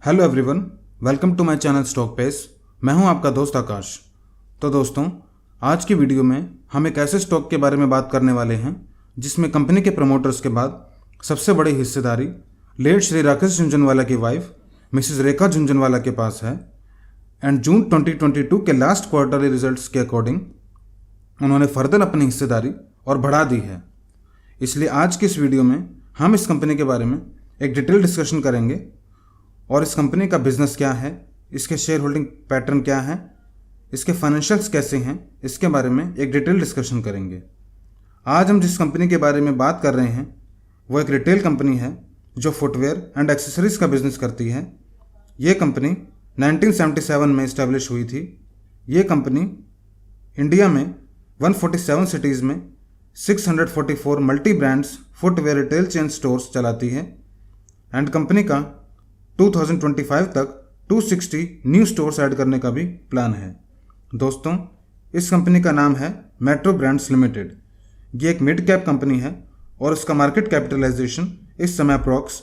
Hello everyone, welcome to my channel stock pace. मैं हूं आपका दोस्त आकाश। तो दोस्तों, आज की वीडियो में हम एक ऐसे स्टॉक के बारे में बात करने वाले हैं जिसमें कंपनी के प्रमोटर्स के बाद सबसे बड़ी हिस्सेदारी लेट श्री राकेश झुनझुनवाला की वाइफ मिसेस रेखा झुनझुनवाला के पास है। एंड जून 2022 के लास्ट क्वार्टरली रिजल्ट्स के अकॉर्डिंग उन्होंने फर्दर अपनी हिस्सेदारी और बढ़ा दी है। इसलिए आज की इस वीडियो में हम इस कंपनी के बारे में एक डिटेल डिस्कशन करेंगे और इस कंपनी का बिजनेस क्या है, इसके शेयर होल्डिंग पैटर्न क्या है, इसके फाइनेंशियल्स कैसे हैं, इसके बारे में एक डिटेल डिस्कशन करेंगे। आज हम जिस कंपनी के बारे में बात कर रहे हैं वो एक रिटेल कंपनी है जो फुटवेयर एंड एक्सेसरीज का बिजनेस करती है। ये कंपनी 1977 में इस्टेब्लिश हुई थी। ये कंपनी इंडिया में 147 सिटीज़ में 644 multi brands footwear retail chain stores चलाती है। एंड कंपनी का 2025 तक 260 न्यू स्टोर्स ऐड करने का भी प्लान है। दोस्तों, इस कंपनी का नाम है मेट्रो ब्रांड्स लिमिटेड। ये एक मिड कैप कंपनी है और उसका मार्केट कैपिटलाइजेशन इस समय अप्रॉक्स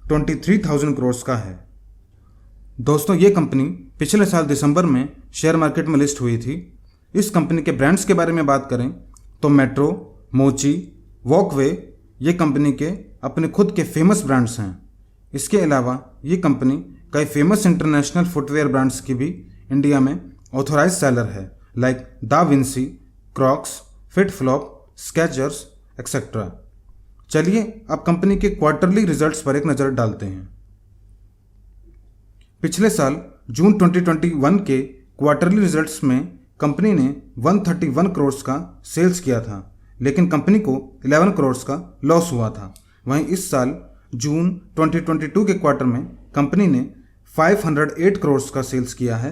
23,000 करोड़ का है। दोस्तों, ये कंपनी पिछले साल दिसंबर में शेयर मार्केट में लिस्ट हुई थी। इस कंपनी के ब्रांड्स के बारे में बात करें तो मेट्रो, मोची, वॉकवे ये कंपनी के अपने खुद के फेमस ब्रांड्स हैं। इसके अलावा ये कंपनी कई फेमस इंटरनेशनल फुटवेयर ब्रांड्स की भी इंडिया में ऑथोराइज सेलर है, like da Vinci, Crocs, fit flop, Skechers etcetera. चलिए अब कंपनी के क्वार्टरली रिजल्ट्स पर एक नज़र डालते हैं। पिछले साल जून 2021 के क्वार्टरली रिजल्ट्स में कंपनी ने 131 करोड़ का सेल्स किया था, लेकिन कंपनी को 11 करोड़ का लॉस हुआ था। वहीं इस साल जून 2022 के क्वार्टर में कंपनी ने 508 करोड़ का सेल्स किया है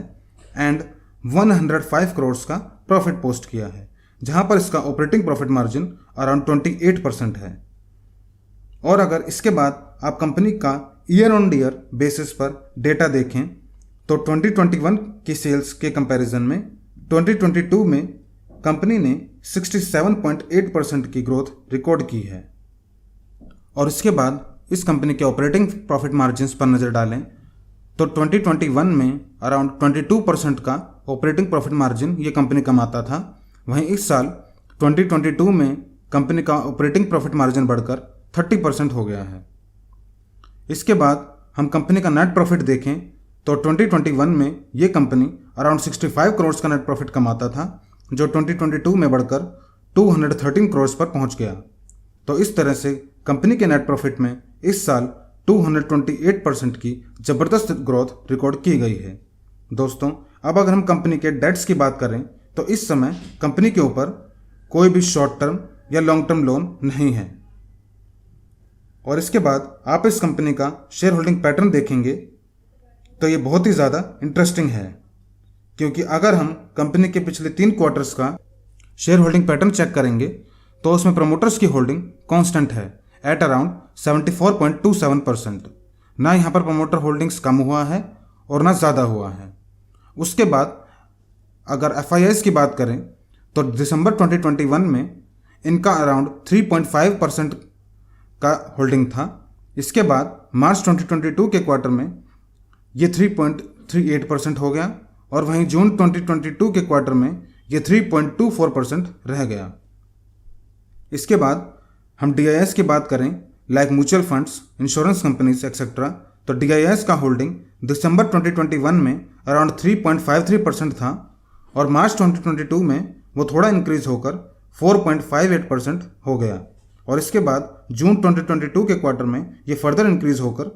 एंड 105 करोड़ का प्रॉफिट पोस्ट किया है, जहां पर इसका ऑपरेटिंग प्रॉफिट मार्जिन अराउंड 28% है। और अगर इसके बाद आप कंपनी का ईयर ऑन ईयर बेसिस पर डेटा देखें तो 2021 की सेल्स के कंपैरिजन में 2022 में कंपनी ने 67.8% की ग्रोथ रिकॉर्ड की है। और इसके बाद इस कंपनी के ऑपरेटिंग प्रॉफिट मार्जिन्स पर नज़र डालें तो 2021 में अराउंड 22% का ऑपरेटिंग प्रॉफिट मार्जिन ये कंपनी कमाता था। वहीं इस साल 2022 में कंपनी का ऑपरेटिंग प्रॉफिट मार्जिन बढ़कर 30% हो गया है। इसके बाद हम कंपनी का नेट प्रॉफिट देखें तो 2021 में ये कंपनी अराउंड 65 करोड़ का नेट प्रॉफिट कमाता था, जो 2022 में बढ़कर 213 करोड़ पर पहुंच गया। तो इस तरह से कंपनी के नेट प्रॉफिट में इस साल 228% की ज़बरदस्त ग्रोथ रिकॉर्ड की गई है। दोस्तों, अब अगर हम कंपनी के डेट्स की बात करें तो इस समय कंपनी के ऊपर कोई भी शॉर्ट टर्म या लॉन्ग टर्म लोन नहीं है। और इसके बाद आप इस कंपनी का शेयर होल्डिंग पैटर्न देखेंगे तो ये बहुत ही ज़्यादा इंटरेस्टिंग है, क्योंकि अगर हम कंपनी के पिछले 3 क्वार्टर्स का शेयर होल्डिंग पैटर्न चेक करेंगे तो उसमें प्रमोटर्स की होल्डिंग कांस्टेंट है एट अराउंड 74.27%। ना यहाँ पर प्रमोटर होल्डिंग्स कम हुआ है और ना ज़्यादा हुआ है। उसके बाद अगर FIIs की बात करें तो दिसंबर 2021 में इनका अराउंड 3.5% का होल्डिंग था। इसके बाद मार्च 2022 के क्वार्टर में ये 3.38% हो गया और वहीं जून 2022 के क्वार्टर में ये 3.24% रह गया। इसके बाद हम DIS की बात करें, like mutual funds, insurance companies etcetera, तो DIS का होल्डिंग दिसंबर 2021 में अराउंड 3.53% था और मार्च 2022 में वो थोड़ा इंक्रीज होकर 4.58% हो गया। और इसके बाद जून 2022 के क्वार्टर में ये फर्दर इंक्रीज होकर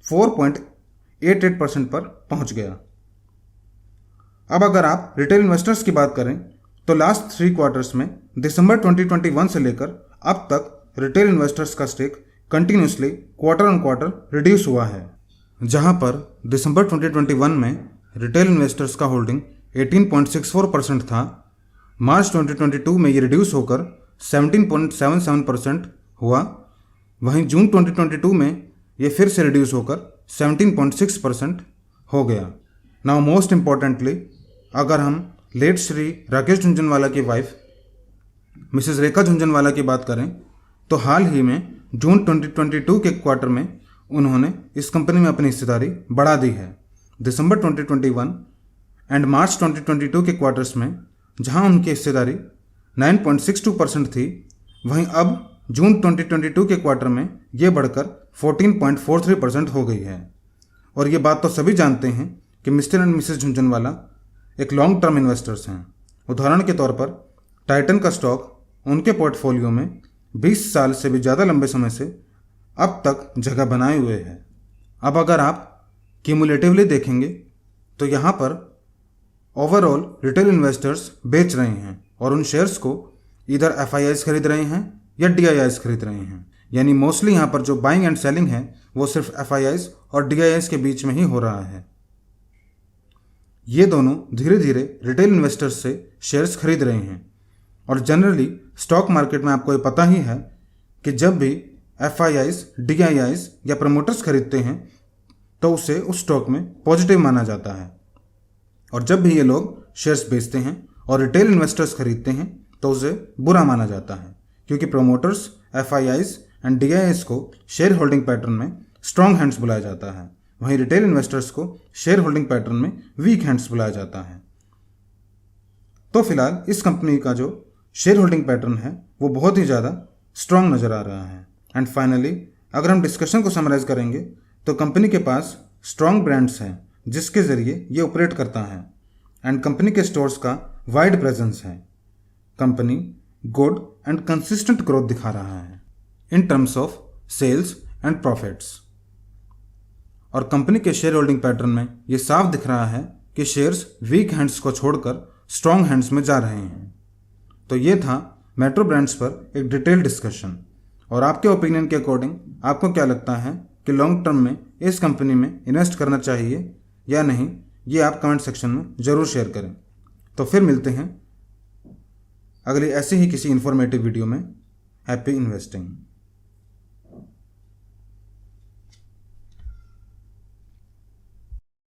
4.88% पर पहुंच गया। अब अगर आप रिटेल इन्वेस्टर्स की बात करें तो लास्ट 3 क्वार्टर्स में दिसंबर 2021 से लेकर अब तक रिटेल इन्वेस्टर्स का stake continuously quarter on quarter reduce हुआ है, जहां पर दिसंबर 2021 में रिटेल इन्वेस्टर्स का होल्डिंग 18.64% था। मार्च 2022 में ये रिड्यूस होकर 17.77% हुआ। वहीं जून 2022 में ये फिर से रिड्यूस होकर 17.6% हो गया। नाउ मोस्ट इम्पॉर्टेंटली, अगर हम लेट श्री राकेश झुनझुनवाला की वाइफ मिसेस रेखा झुनझुनवाला की बात करें तो हाल ही में जून 2022 के क्वार्टर में उन्होंने इस कंपनी में अपनी हिस्सेदारी बढ़ा दी है। दिसंबर 2021 एंड मार्च 2022 के क्वार्टर्स में जहां उनकी हिस्सेदारी 9.62% थी, वहीं अब जून 2022 के क्वार्टर में ये बढ़कर 14.43% हो गई है। और ये बात तो सभी जानते हैं कि मिस्टर एंड मिसेस झुनझुनवाला एक लॉन्ग टर्म इन्वेस्टर्स हैं। उदाहरण के तौर पर टाइटन का स्टॉक उनके पोर्टफोलियो में 20 साल से भी ज़्यादा लंबे समय से अब तक जगह बनाए हुए है। अब अगर आप क्यूमुलेटिवली देखेंगे तो यहाँ पर ओवरऑल रिटेल इन्वेस्टर्स बेच रहे हैं और उन शेयर्स को इधर FIIs खरीद रहे हैं या DIIs खरीद रहे हैं। यानी मोस्टली यहाँ पर जो बाइंग एंड सेलिंग है वो सिर्फ FIIs और DIIs के बीच में ही हो रहा है। ये दोनों धीरे धीरे रिटेल इन्वेस्टर्स से शेयर्स खरीद रहे हैं और जनरली स्टॉक मार्केट में आपको ये पता ही है कि जब भी FIIs, DIIs या प्रमोटर्स खरीदते हैं तो उसे उस स्टॉक में पॉजिटिव माना जाता है, और जब भी ये लोग शेयर्स बेचते हैं और रिटेल इन्वेस्टर्स खरीदते हैं तो उसे बुरा माना जाता है, क्योंकि प्रमोटर्स FIIs एंड DIIs को शेयर होल्डिंग पैटर्न में स्ट्रॉन्ग हैंड्स बुलाया जाता है, वहीं रिटेल इन्वेस्टर्स को शेयर होल्डिंग पैटर्न में वीक हैंड्स बुलाया जाता है। तो फिलहाल इस कंपनी का जो शेयर होल्डिंग पैटर्न है वो बहुत ही ज़्यादा स्ट्रॉन्ग नज़र आ रहा है। एंड फाइनली अगर हम डिस्कशन को समराइज करेंगे तो कंपनी के पास स्ट्रॉन्ग ब्रांड्स हैं जिसके ज़रिए ये ऑपरेट करता है, एंड कंपनी के स्टोर्स का वाइड प्रेजेंस है। Company good and consistent growth दिखा रहा है in terms of sales and profits, और कंपनी के शेयर होल्डिंग पैटर्न में ये साफ दिख रहा है कि शेयर्स वीक हैंड्स को छोड़कर स्ट्रॉन्ग हैंड्स में जा रहे हैं। तो ये था मेट्रो ब्रांड्स पर एक डिटेल डिस्कशन, और आपके ओपिनियन के अकॉर्डिंग आपको क्या लगता है कि लॉन्ग टर्म में इस कंपनी में इन्वेस्ट करना चाहिए या नहीं, ये आप कमेंट सेक्शन में ज़रूर शेयर करें। तो फिर मिलते हैं अगली ऐसी ही किसी इन्फॉर्मेटिव वीडियो में। Happy investing.